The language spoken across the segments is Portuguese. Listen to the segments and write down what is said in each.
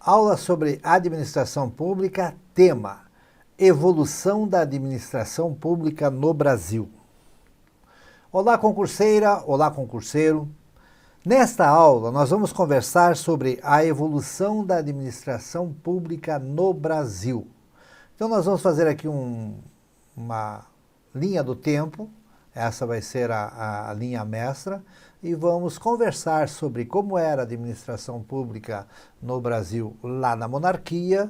Aula sobre administração pública, tema: evolução da administração pública no Brasil. Olá, concurseira, olá, concurseiro. Nesta aula, nós vamos conversar sobre a evolução da administração pública no Brasil. Então, nós vamos fazer aqui uma linha do tempo, essa vai ser a linha mestra, e vamos conversar sobre como era a administração pública no Brasil lá na monarquia,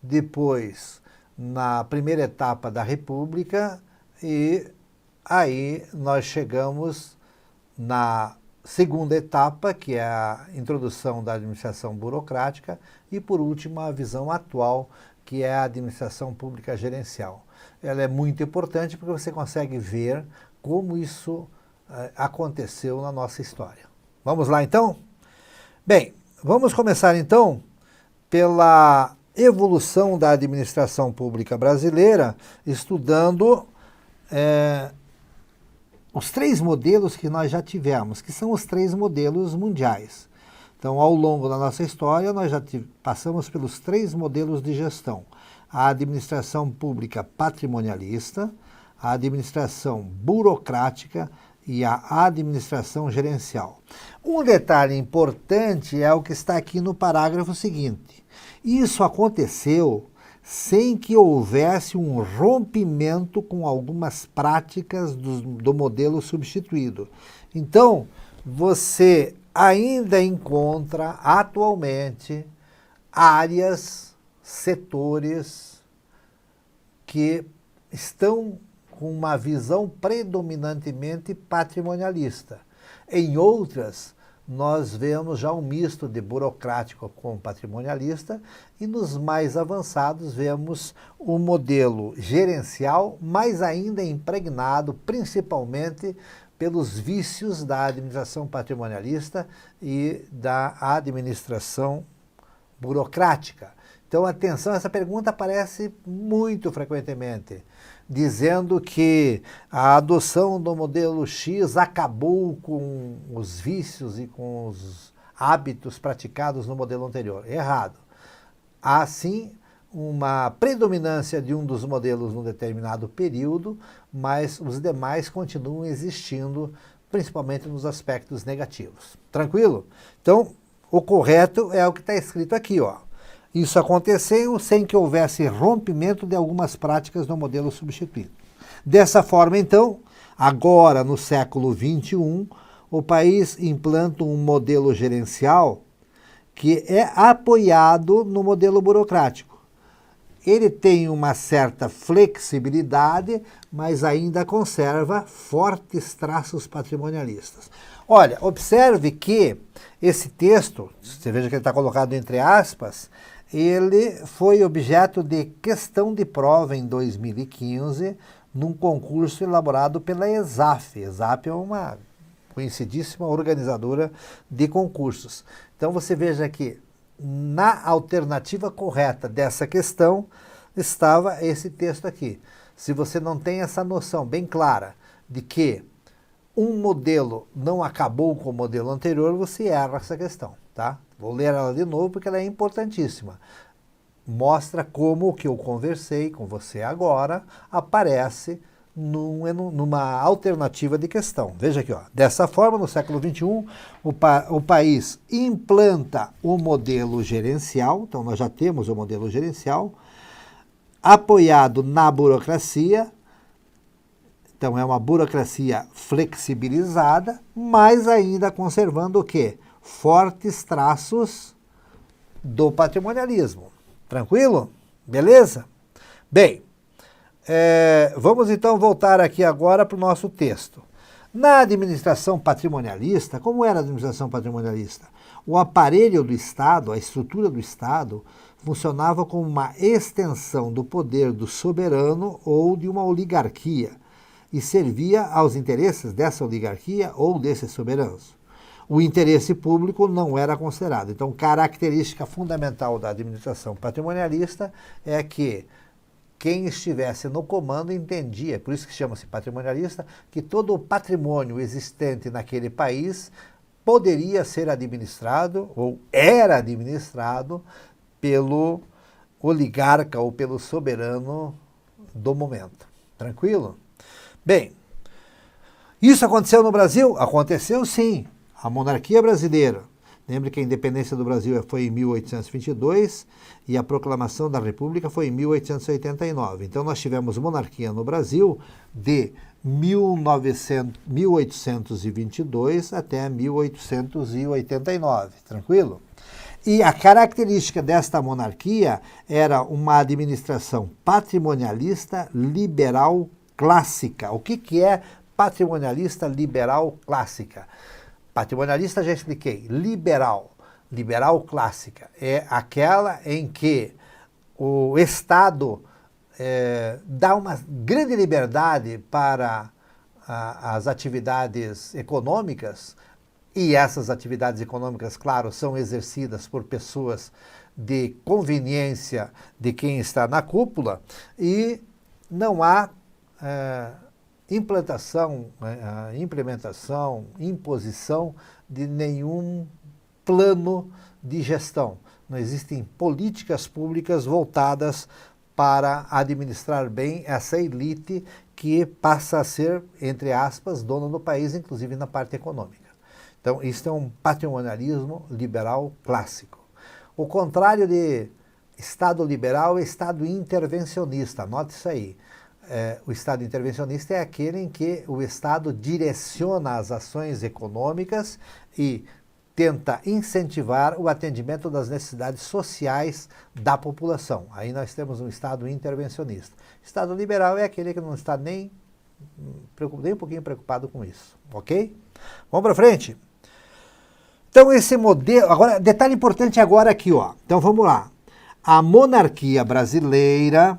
depois na primeira etapa da República, e aí nós chegamos na segunda etapa, que é a introdução da administração burocrática, e por último a visão atual, que é a administração pública gerencial. Ela é muito importante porque você consegue ver como isso aconteceu na nossa história. Vamos lá então? Bem, vamos começar então pela evolução da administração pública brasileira, estudando os três modelos que nós já tivemos, que são os três modelos mundiais. Então, ao longo da nossa história, nós já passamos pelos três modelos de gestão: a administração pública patrimonialista, a administração burocrática e a administração gerencial. Um detalhe importante é o que está aqui no parágrafo seguinte. Isso aconteceu sem que houvesse um rompimento com algumas práticas do modelo substituído. Então, você ainda encontra atualmente áreas, setores que estão com uma visão predominantemente patrimonialista. Em outras, nós vemos já um misto de burocrático com patrimonialista, e nos mais avançados vemos o modelo gerencial, mas ainda impregnado principalmente pelos vícios da administração patrimonialista e da administração burocrática. Então, atenção, essa pergunta aparece muito frequentemente, dizendo que a adoção do modelo X acabou com os vícios e com os hábitos praticados no modelo anterior. Errado. Há, sim, uma predominância de um dos modelos num determinado período, mas os demais continuam existindo, principalmente nos aspectos negativos. Tranquilo? Então, o correto é o que está escrito aqui, ó. Isso aconteceu sem que houvesse rompimento de algumas práticas no modelo substituído. Dessa forma, então, agora no século XXI, o país implanta um modelo gerencial que é apoiado no modelo burocrático. Ele tem uma certa flexibilidade, mas ainda conserva fortes traços patrimonialistas. Olha, observe que esse texto, você veja que ele está colocado entre aspas, ele foi objeto de questão de prova em 2015, num concurso elaborado pela ESAF. ESAF é uma conhecidíssima organizadora de concursos. Então você veja que na alternativa correta dessa questão estava esse texto aqui. Se você não tem essa noção bem clara de que um modelo não acabou com o modelo anterior, você erra essa questão, tá? Vou ler ela de novo porque ela é importantíssima. Mostra como o que eu conversei com você agora aparece numa alternativa de questão. Veja aqui, ó. Dessa forma, no século XXI, o país implanta o modelo gerencial, então nós já temos o modelo gerencial, apoiado na burocracia. Então é uma burocracia flexibilizada, mas ainda conservando o quê? Fortes traços do patrimonialismo. Tranquilo? Beleza? Bem, vamos então voltar aqui agora para o nosso texto. Na administração patrimonialista, como era a administração patrimonialista? O aparelho do Estado, a estrutura do Estado, funcionava como uma extensão do poder do soberano ou de uma oligarquia, e servia aos interesses dessa oligarquia ou desses soberanos. O interesse público não era considerado. Então, característica fundamental da administração patrimonialista é que quem estivesse no comando entendia, por isso que chama-se patrimonialista, que todo o patrimônio existente naquele país poderia ser administrado, ou era administrado, pelo oligarca ou pelo soberano do momento. Tranquilo? Bem, isso aconteceu no Brasil? Aconteceu sim. A monarquia brasileira. Lembre que a independência do Brasil foi em 1822 e a proclamação da República foi em 1889. Então nós tivemos monarquia no Brasil de 1822 até 1889. Tranquilo? E a característica desta monarquia era uma administração patrimonialista liberal clássica. O que é patrimonialista liberal clássica? Patrimonialista já expliquei. Liberal clássica é aquela em que o Estado dá uma grande liberdade para as atividades econômicas, e essas atividades econômicas, claro, são exercidas por pessoas de conveniência de quem está na cúpula, e não há implementação, imposição de nenhum plano de gestão. Não existem políticas públicas voltadas para administrar bem essa elite que passa a ser, entre aspas, dona do país, inclusive na parte econômica. Então, isso é um patrimonialismo liberal clássico. O contrário de Estado liberal é Estado intervencionista. Anote isso aí. O Estado intervencionista é aquele em que o Estado direciona as ações econômicas e tenta incentivar o atendimento das necessidades sociais da população. Aí nós temos um Estado intervencionista. Estado liberal é aquele que não está nem um pouquinho preocupado com isso, ok? Vamos para frente? Então esse modelo, agora, detalhe importante agora aqui, ó. Então vamos lá. A monarquia brasileira,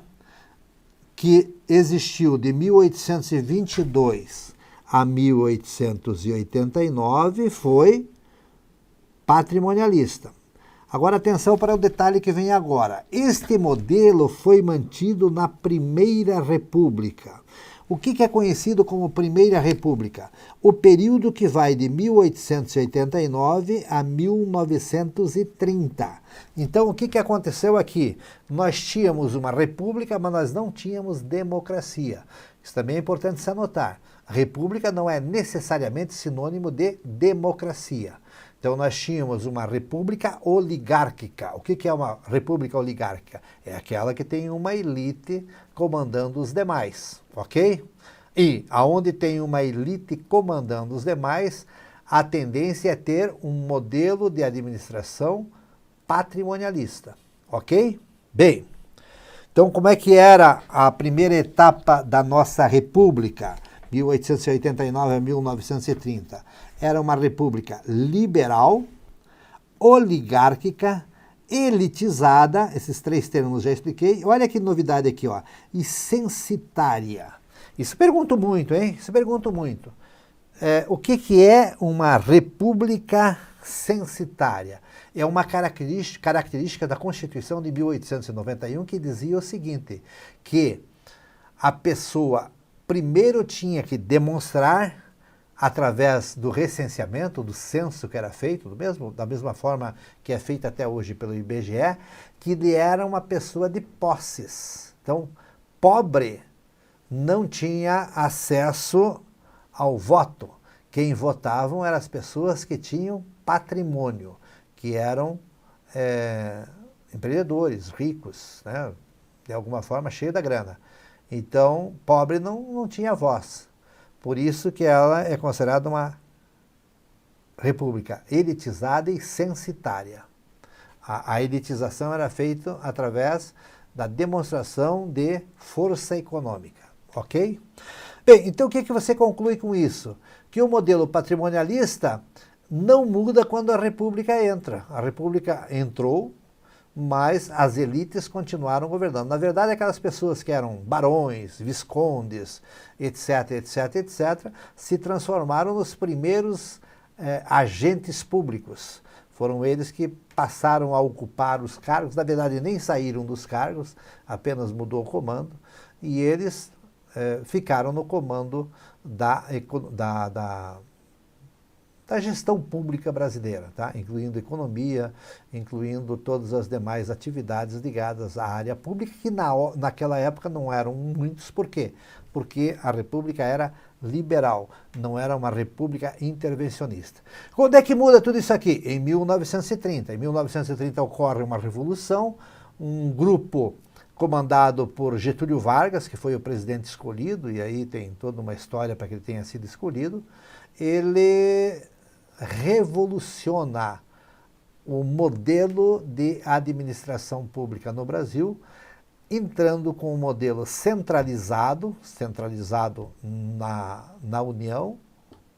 que existiu de 1822 a 1889, foi patrimonialista. Agora atenção para o detalhe que vem agora. Este modelo foi mantido na Primeira República. O que é conhecido como Primeira República? O período que vai de 1889 a 1930. Então, o que aconteceu aqui? Nós tínhamos uma república, mas nós não tínhamos democracia. Isso também é importante se anotar. República não é necessariamente sinônimo de democracia. Então, nós tínhamos uma república oligárquica. O que é uma república oligárquica? É aquela que tem uma elite comandando os demais, ok? E, aonde tem uma elite comandando os demais, a tendência é ter um modelo de administração patrimonialista, ok? Bem, então como é que era a primeira etapa da nossa república, 1889 a 1930? Era uma república liberal, oligárquica, elitizada, esses três termos já expliquei. Olha que novidade aqui, ó, e censitária. Isso pergunto muito, hein? Isso pergunto muito. O que é uma república censitária? É uma característica da Constituição de 1891 que dizia o seguinte, que a pessoa primeiro tinha que demonstrar, através do recenseamento, do censo que era feito, da mesma forma que é feito até hoje pelo IBGE, que ele era uma pessoa de posses. Então, pobre não tinha acesso ao voto. Quem votavam eram as pessoas que tinham patrimônio, que eram empreendedores, ricos, né? De alguma forma cheio da grana. Então, pobre não tinha voz. Por isso que ela é considerada uma república elitizada e censitária. A elitização era feita através da demonstração de força econômica, ok? Bem, então o que você conclui com isso? Que o modelo patrimonialista não muda quando a república entra. A república entrou, mas as elites continuaram governando. Na verdade, aquelas pessoas que eram barões, viscondes, etc., etc., etc., se transformaram nos primeiros agentes públicos. Foram eles que passaram a ocupar os cargos, na verdade nem saíram dos cargos, apenas mudou o comando, e eles da da gestão pública brasileira, tá? Incluindo economia, incluindo todas as demais atividades ligadas à área pública, que naquela época não eram muitos. Por quê? Porque a República era liberal, não era uma república intervencionista. Quando é que muda tudo isso aqui? Em 1930. Em 1930 ocorre uma revolução, um grupo comandado por Getúlio Vargas, que foi o presidente escolhido, e aí tem toda uma história para que ele tenha sido escolhido, ele revoluciona o modelo de administração pública no Brasil, entrando com um modelo centralizado na União,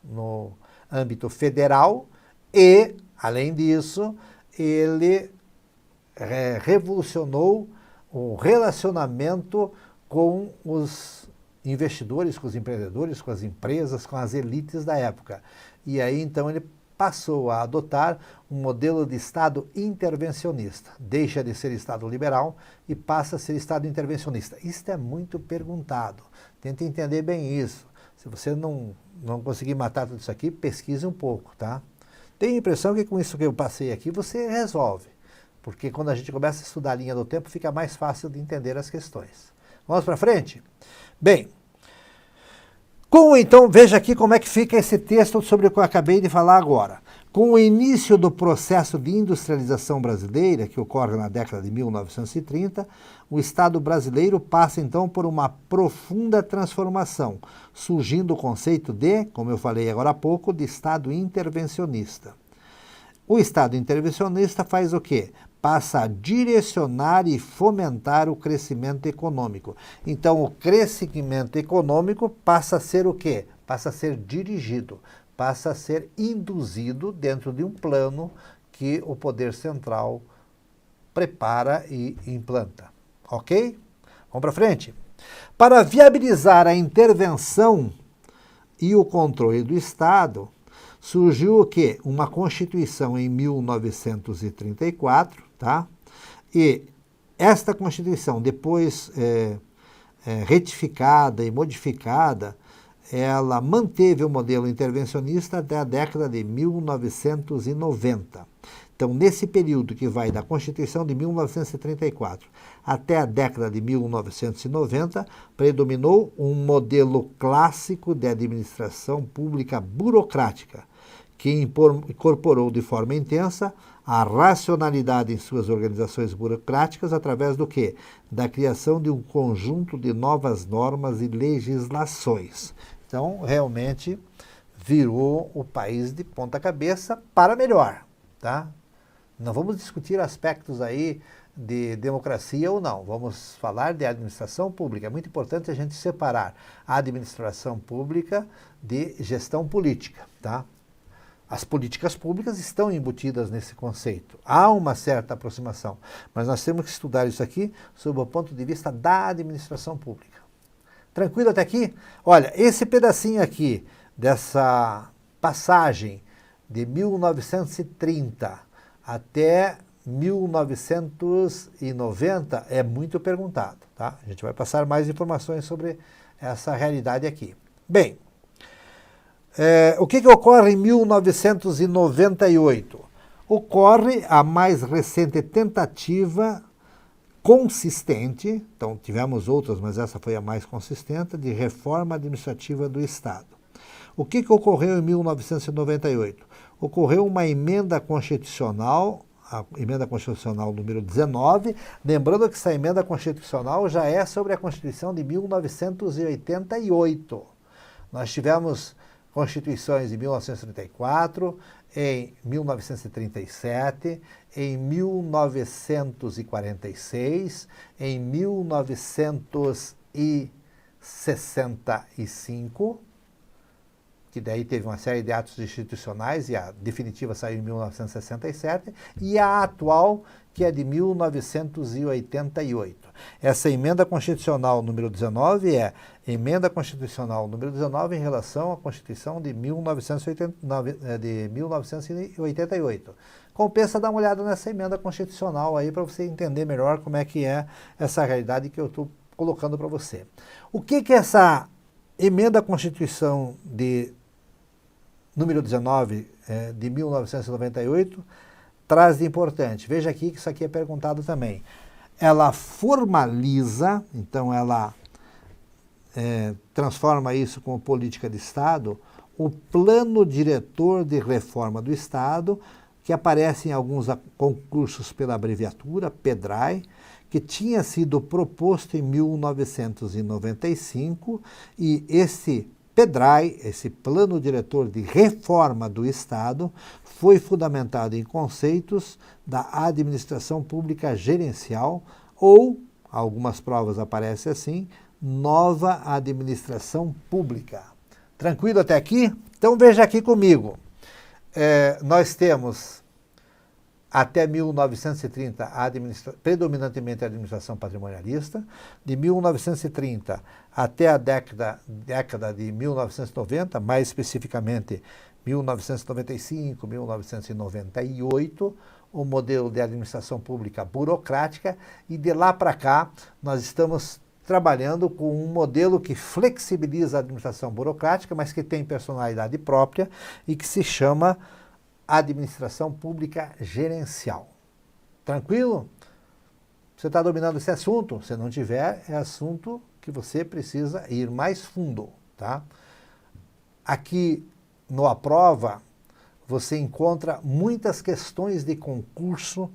no âmbito federal, e, além disso, ele revolucionou o relacionamento com os investidores, com os empreendedores, com as empresas, com as elites da época. E aí, então, ele passou a adotar um modelo de Estado intervencionista. Deixa de ser Estado liberal e passa a ser Estado intervencionista. Isso é muito perguntado. Tente entender bem isso. Se você não conseguir matar tudo isso aqui, pesquise um pouco, tá? Tenho a impressão que com isso que eu passei aqui, você resolve. Porque quando a gente começa a estudar a linha do tempo, fica mais fácil de entender as questões. Vamos para frente? Bem, então, veja aqui como é que fica esse texto sobre o que eu acabei de falar agora. Com o início do processo de industrialização brasileira, que ocorre na década de 1930, o Estado brasileiro passa então por uma profunda transformação, surgindo o conceito de, como eu falei agora há pouco, de Estado intervencionista. O Estado intervencionista faz o quê? Passa a direcionar e fomentar o crescimento econômico. Então, o crescimento econômico passa a ser o quê? Passa a ser dirigido, passa a ser induzido dentro de um plano que o poder central prepara e implanta. Ok? Vamos para frente? Para viabilizar a intervenção e o controle do Estado, surgiu o quê? Uma Constituição em 1934, tá? E esta Constituição, depois retificada e modificada, ela manteve o modelo intervencionista até a década de 1990. Então, nesse período que vai da Constituição de 1934 até a década de 1990, predominou um modelo clássico de administração pública burocrática, que incorporou de forma intensa a racionalidade em suas organizações burocráticas através do quê? Da criação de um conjunto de novas normas e legislações. Então, realmente, virou o país de ponta cabeça para melhor, tá? Não vamos discutir aspectos aí de democracia ou não, vamos falar de administração pública. É muito importante a gente separar a administração pública de gestão política, tá? As políticas públicas estão embutidas nesse conceito. Há uma certa aproximação, mas nós temos que estudar isso aqui sob o ponto de vista da administração pública. Tranquilo até aqui? Olha, esse pedacinho aqui dessa passagem de 1930 até 1990 é muito perguntado, tá? A gente vai passar mais informações sobre essa realidade aqui. Bem, o que ocorre em 1998? Ocorre a mais recente tentativa consistente, então tivemos outras, mas essa foi a mais consistente, de reforma administrativa do Estado. O que ocorreu em 1998? Ocorreu uma emenda constitucional, a emenda constitucional número 19, lembrando que essa emenda constitucional já é sobre a Constituição de 1988. Nós tivemos constituições em 1934, em 1937, em 1946, em 1965, que daí teve uma série de atos institucionais e a definitiva saiu em 1967, e a atual, que é de 1988. Essa emenda constitucional número 19 é emenda constitucional número 19 em relação à Constituição de 1988. Compensa dar uma olhada nessa emenda constitucional aí para você entender melhor como é que é essa realidade que eu estou colocando para você. O que essa emenda à Constituição de número 19 de 1998, traz de importante. Veja aqui que isso aqui é perguntado também. Ela formaliza, então ela transforma isso como política de Estado, o Plano Diretor de Reforma do Estado, que aparece em alguns concursos pela abreviatura, PEDRAE, que tinha sido proposto em 1995, e esse PEDRAE, esse Plano Diretor de Reforma do Estado, foi fundamentado em conceitos da administração pública gerencial, ou, algumas provas aparecem assim, nova administração pública. Tranquilo até aqui? Então veja aqui comigo. Nós temos até 1930 predominantemente a administração patrimonialista, de 1930 até a década de 1990, mais especificamente 1995, 1998, o modelo de administração pública burocrática, e de lá para cá nós estamos trabalhando com um modelo que flexibiliza a administração burocrática, mas que tem personalidade própria e que se chama administração pública gerencial. Tranquilo? Você está dominando esse assunto? Se não tiver, é assunto que você precisa ir mais fundo, tá? Aqui no Aprova, você encontra muitas questões de concurso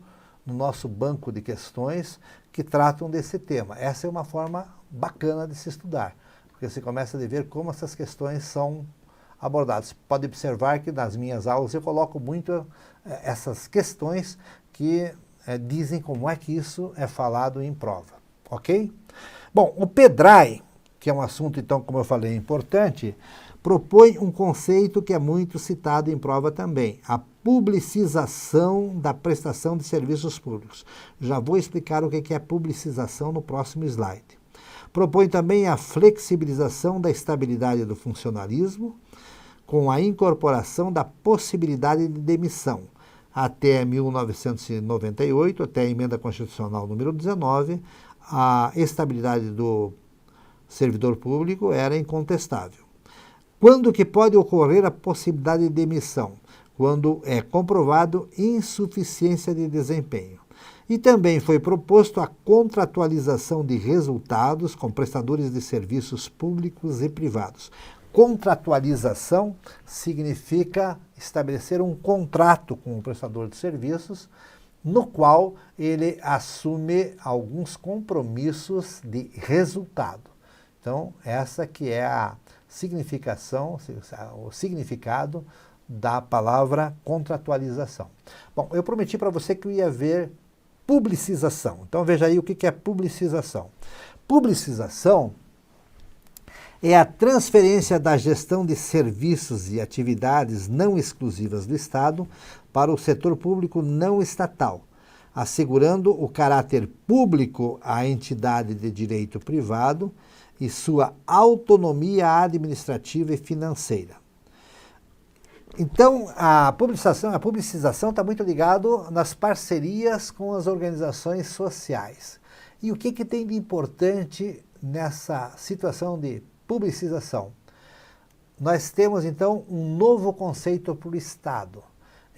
no nosso banco de questões que tratam desse tema. Essa é uma forma bacana de se estudar, porque você começa a ver como essas questões são abordadas. Pode observar que nas minhas aulas eu coloco muito essas questões que dizem como é que isso é falado em prova, ok? Bom, o PEDRAE, que é um assunto, então, como eu falei, importante, propõe um conceito que é muito citado em prova também, a publicização da prestação de serviços públicos. Já vou explicar o que é publicização no próximo slide. Propõe também a flexibilização da estabilidade do funcionalismo, com a incorporação da possibilidade de demissão. Até 1998, até a Emenda Constitucional número 19, a estabilidade do servidor público era incontestável. Quando que pode ocorrer a possibilidade de demissão? Quando é comprovado insuficiência de desempenho. E também foi proposto a contratualização de resultados com prestadores de serviços públicos e privados. Contratualização significa estabelecer um contrato com o prestador de serviços, no qual ele assume alguns compromissos de resultado. Então, essa que é a significação, o significado da palavra contratualização. Bom, eu prometi para você que eu ia ver publicização. Então, veja aí o que é publicização. Publicização é a transferência da gestão de serviços e atividades não exclusivas do Estado para o setor público não estatal, assegurando o caráter público à entidade de direito privado e sua autonomia administrativa e financeira. Então, a publicização está muito ligado nas parcerias com as organizações sociais. E o que tem de importante nessa situação de publicização? Nós temos, então, um novo conceito para o Estado.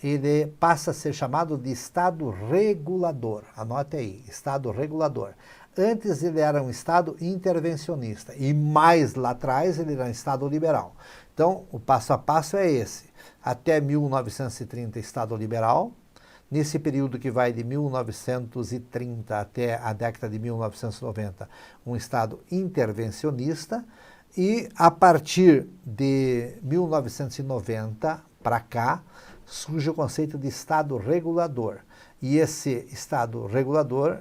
Ele passa a ser chamado de Estado regulador. Anote aí, Estado regulador. Antes ele era um Estado intervencionista e mais lá atrás ele era um Estado liberal. Então, o passo a passo é esse. Até 1930, Estado liberal. Nesse período que vai de 1930 até a década de 1990, um Estado intervencionista. E a partir de 1990 para cá, surge o conceito de Estado regulador. E esse Estado regulador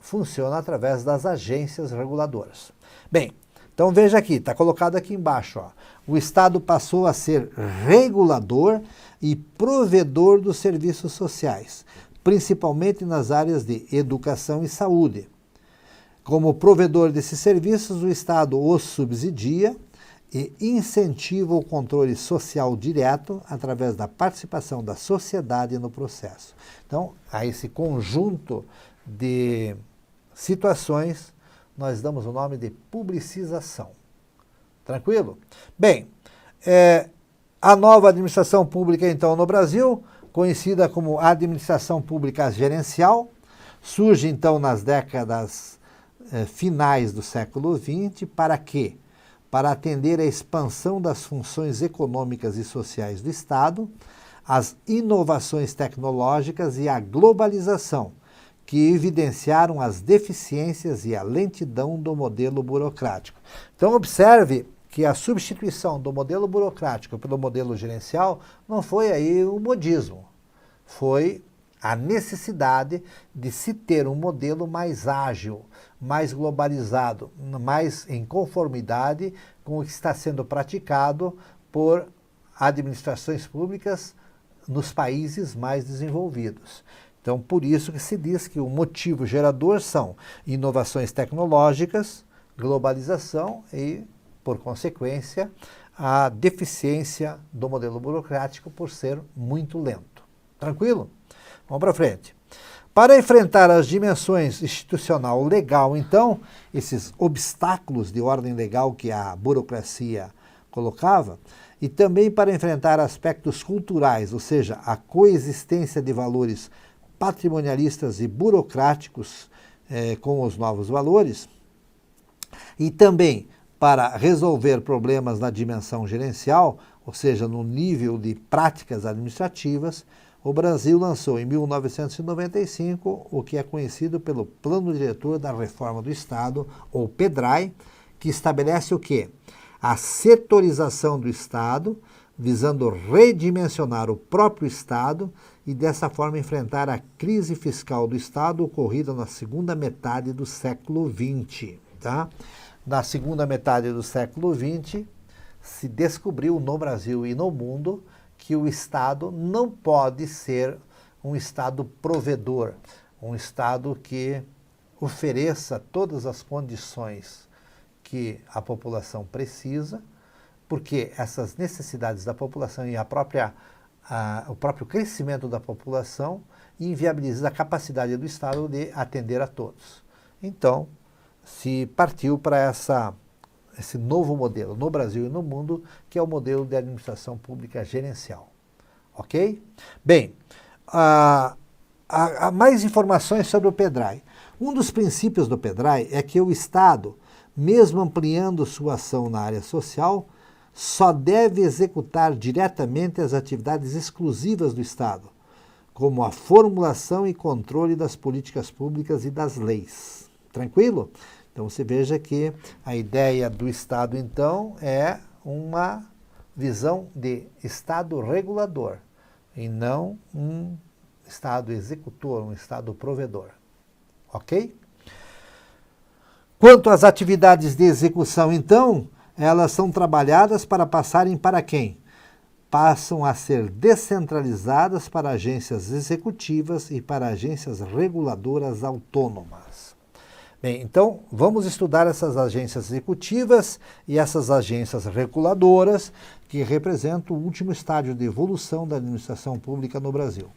funciona através das agências reguladoras. Bem, então veja aqui, está colocado aqui embaixo, ó. O Estado passou a ser regulador e provedor dos serviços sociais, principalmente nas áreas de educação e saúde. Como provedor desses serviços, o Estado os subsidia e incentiva o controle social direto através da participação da sociedade no processo. Então, a esse conjunto de situações, nós damos o nome de publicização. Tranquilo? Bem, A nova administração pública, então, no Brasil, conhecida como administração pública gerencial, surge, então, nas décadas finais do século XX, para quê? Para atender à expansão das funções econômicas e sociais do Estado, as inovações tecnológicas e a globalização, que evidenciaram as deficiências e a lentidão do modelo burocrático. Então, observe que a substituição do modelo burocrático pelo modelo gerencial não foi aí o modismo, foi a necessidade de se ter um modelo mais ágil, mais globalizado, mais em conformidade com o que está sendo praticado por administrações públicas nos países mais desenvolvidos. Então, por isso que se diz que o motivo gerador são inovações tecnológicas, globalização e, por consequência, a deficiência do modelo burocrático por ser muito lento. Tranquilo? Vamos para frente. Para enfrentar as dimensões institucional legal, então, esses obstáculos de ordem legal que a burocracia colocava, e também para enfrentar aspectos culturais, ou seja, a coexistência de valores patrimonialistas e burocráticos com os novos valores, e também para resolver problemas na dimensão gerencial, ou seja, no nível de práticas administrativas, o Brasil lançou em 1995 o que é conhecido pelo Plano Diretor da Reforma do Estado, ou PEDRAE, que estabelece o quê? A setorização do Estado, visando redimensionar o próprio Estado e dessa forma enfrentar a crise fiscal do Estado ocorrida na segunda metade do século XX. Tá? Na segunda metade do século XX, se descobriu no Brasil e no mundo que o Estado não pode ser um Estado provedor, um Estado que ofereça todas as condições que a população precisa, porque essas necessidades da população e o próprio crescimento da população inviabiliza a capacidade do Estado de atender a todos. Então, se partiu para esse novo modelo no Brasil e no mundo, que é o modelo de administração pública gerencial. Ok? Bem, há mais informações sobre o PEDRAE. Um dos princípios do PEDRAE é que o Estado, mesmo ampliando sua ação na área social, só deve executar diretamente as atividades exclusivas do Estado, como a formulação e controle das políticas públicas e das leis. Tranquilo? Então você veja que a ideia do Estado, então, é uma visão de Estado regulador e não um Estado executor, um Estado provedor. Ok? Quanto às atividades de execução, então, elas são trabalhadas para passarem para quem? Passam a ser descentralizadas para agências executivas e para agências reguladoras autônomas. Bem, então, vamos estudar essas agências executivas e essas agências reguladoras que representam o último estágio de evolução da administração pública no Brasil.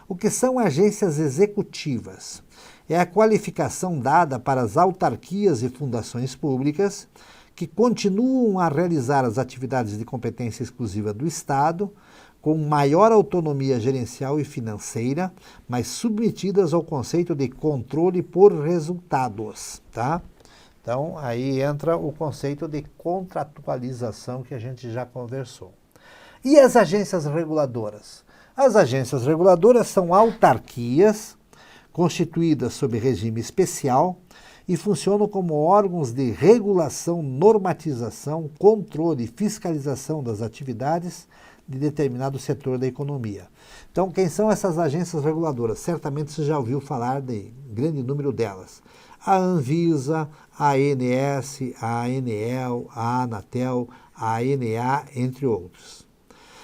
O que são agências executivas? É a qualificação dada para as autarquias e fundações públicas que continuam a realizar as atividades de competência exclusiva do Estado, com maior autonomia gerencial e financeira, mas submetidas ao conceito de controle por resultados. Tá? Então, aí entra o conceito de contratualização que a gente já conversou. E as agências reguladoras? As agências reguladoras são autarquias constituídas sob regime especial e funcionam como órgãos de regulação, normatização, controle e fiscalização das atividades de determinado setor da economia. Então, quem são essas agências reguladoras? Certamente você já ouviu falar de grande número delas. A Anvisa, a ANS, a ANEEL, a Anatel, a ANA, entre outros.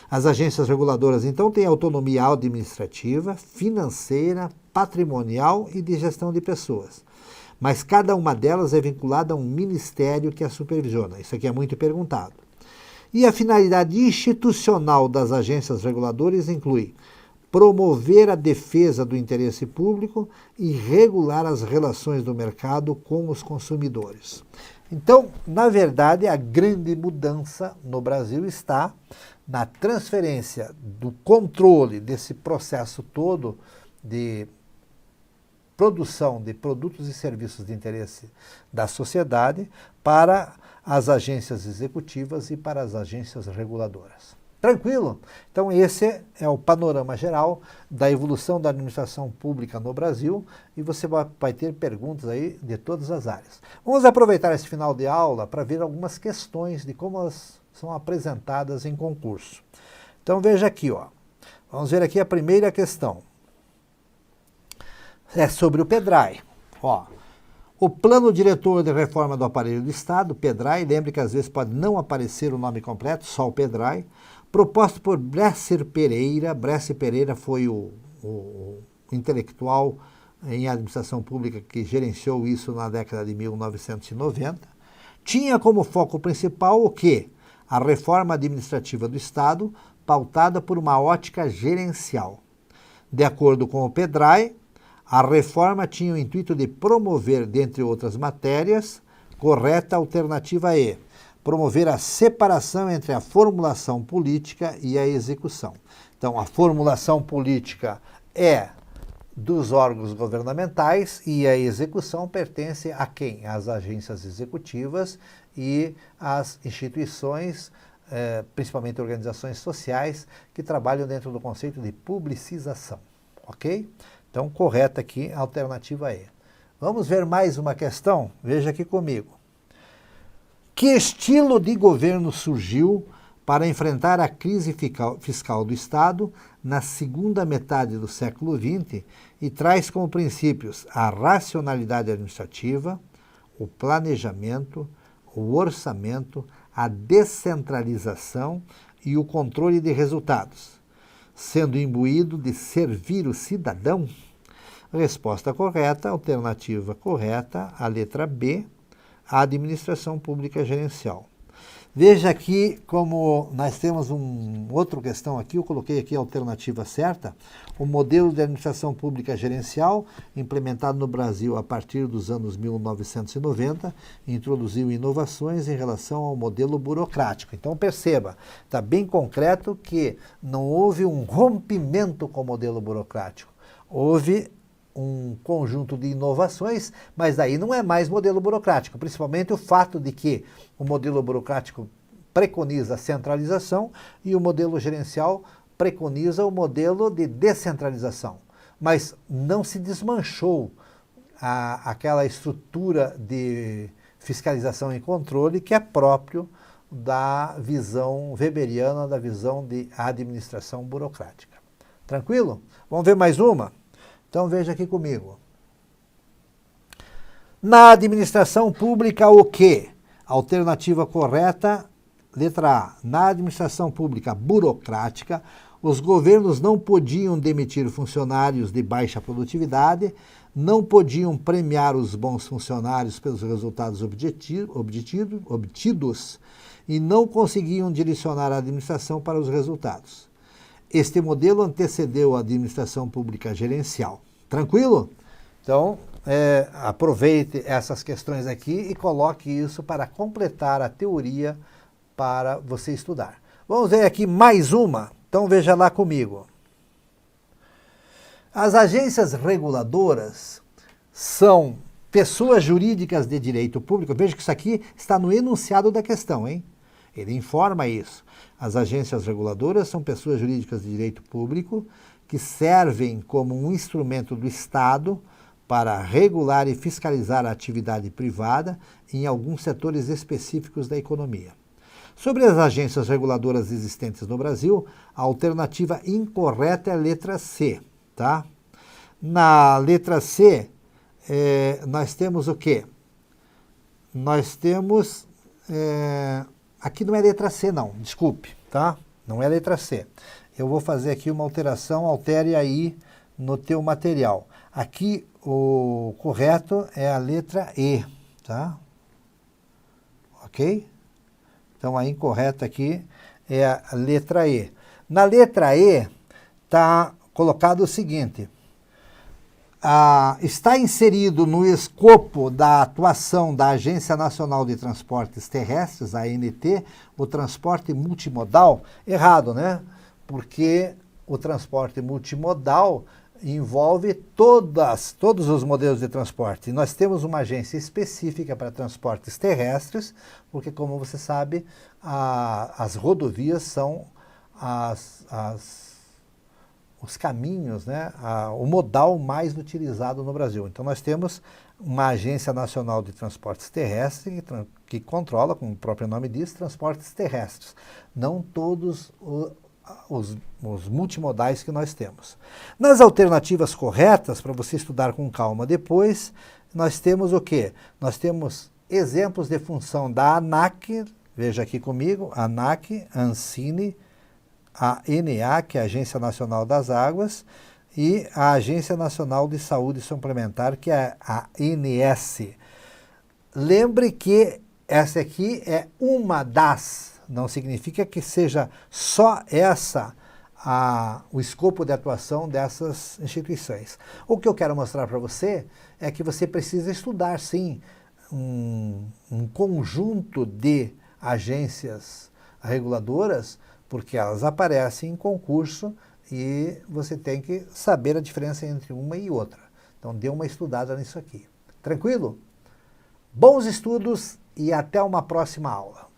As agências reguladoras, então, têm autonomia administrativa, financeira, patrimonial e de gestão de pessoas. Mas cada uma delas é vinculada a um ministério que a supervisiona. Isso aqui é muito perguntado. E a finalidade institucional das agências reguladoras inclui promover a defesa do interesse público e regular as relações do mercado com os consumidores. Então, na verdade, a grande mudança no Brasil está na transferência do controle desse processo todo de produção de produtos e serviços de interesse da sociedade para as agências executivas e para as agências reguladoras. Tranquilo? Então esse é o panorama geral da evolução da administração pública no Brasil e você vai ter perguntas aí de todas as áreas. Vamos aproveitar esse final de aula para ver algumas questões de como elas são apresentadas em concurso. Então veja aqui, ó. Vamos ver aqui a primeira questão. É sobre o PEDRAE. Ó, o Plano Diretor de Reforma do Aparelho do Estado, PEDRAE, lembre que às vezes pode não aparecer o nome completo, só o PEDRAE, proposto por Bresser Pereira. Bresser Pereira foi o intelectual em administração pública que gerenciou isso na década de 1990. Tinha como foco principal o quê? A reforma administrativa do Estado, pautada por uma ótica gerencial. De acordo com o PEDRAE, a reforma tinha o intuito de promover, dentre outras matérias, correta alternativa E, promover a separação entre a formulação política e a execução. Então, a formulação política é dos órgãos governamentais e a execução pertence a quem? Às agências executivas e às instituições, principalmente organizações sociais, que trabalham dentro do conceito de publicização. Ok? Então, correta aqui a alternativa E. Vamos ver mais uma questão? Veja aqui comigo. Que estilo de governo surgiu para enfrentar a crise fiscal do Estado na segunda metade do século XX e traz como princípios a racionalidade administrativa, o planejamento, o orçamento, a descentralização e o controle de resultados, sendo imbuído de servir o cidadão? Resposta correta, alternativa correta, a letra B, a administração pública gerencial. Veja aqui como nós temos outra questão aqui, eu coloquei aqui a alternativa certa, o modelo de administração pública gerencial, implementado no Brasil a partir dos anos 1990, introduziu inovações em relação ao modelo burocrático. Então perceba, está bem concreto que não houve um rompimento com o modelo burocrático, houve um conjunto de inovações, mas daí não é mais modelo burocrático, principalmente o fato de que o modelo burocrático preconiza a centralização e o modelo gerencial preconiza o modelo de descentralização. Mas não se desmanchou aquela estrutura de fiscalização e controle que é próprio da visão weberiana, da visão de administração burocrática. Tranquilo? Vamos ver mais uma? Então veja aqui comigo. Na administração pública, o quê? Alternativa correta, letra A. Na administração pública burocrática, os governos não podiam demitir funcionários de baixa produtividade, não podiam premiar os bons funcionários pelos resultados obtidos e não conseguiam direcionar a administração para os resultados. Este modelo antecedeu a administração pública gerencial. Tranquilo? Então, aproveite essas questões aqui e coloque isso para completar a teoria para você estudar. Vamos ver aqui mais uma. Então, veja lá comigo. As agências reguladoras são pessoas jurídicas de direito público. Veja que isso aqui está no enunciado da questão, hein? Ele informa isso. As agências reguladoras são pessoas jurídicas de direito público que servem como um instrumento do Estado para regular e fiscalizar a atividade privada em alguns setores específicos da economia. Sobre as agências reguladoras existentes no Brasil, a alternativa incorreta é a letra C, tá? Na letra C, nós temos o quê? Nós temos... aqui não é letra C não, desculpe, tá? Não é letra C. Eu vou fazer aqui uma alteração, altere aí no teu material. Aqui o correto é a letra E, tá? Ok? Então a incorreta aqui é a letra E. Na letra E está colocado o seguinte: está inserido no escopo da atuação da Agência Nacional de Transportes Terrestres, a ANT, o transporte multimodal. Errado, né? Porque o transporte multimodal envolve todos os modelos de transporte. E nós temos uma agência específica para transportes terrestres, porque, como você sabe, as rodovias são os caminhos, né, o modal mais utilizado no Brasil. Então nós temos uma Agência Nacional de Transportes Terrestres que controla, como o próprio nome diz, transportes terrestres. Não todos os multimodais que nós temos. Nas alternativas corretas, para você estudar com calma depois, nós temos o quê? Nós temos exemplos de função da ANAC, veja aqui comigo, ANAC, ANSINE, a ANA, que é a Agência Nacional das Águas, e a Agência Nacional de Saúde Suplementar, que é a ANS. Lembre que essa aqui é uma das, não significa que seja só essa o escopo de atuação dessas instituições. O que eu quero mostrar para você é que você precisa estudar, sim, um conjunto de agências reguladoras, porque elas aparecem em concurso e você tem que saber a diferença entre uma e outra. Então dê uma estudada nisso aqui. Tranquilo? Bons estudos e até uma próxima aula.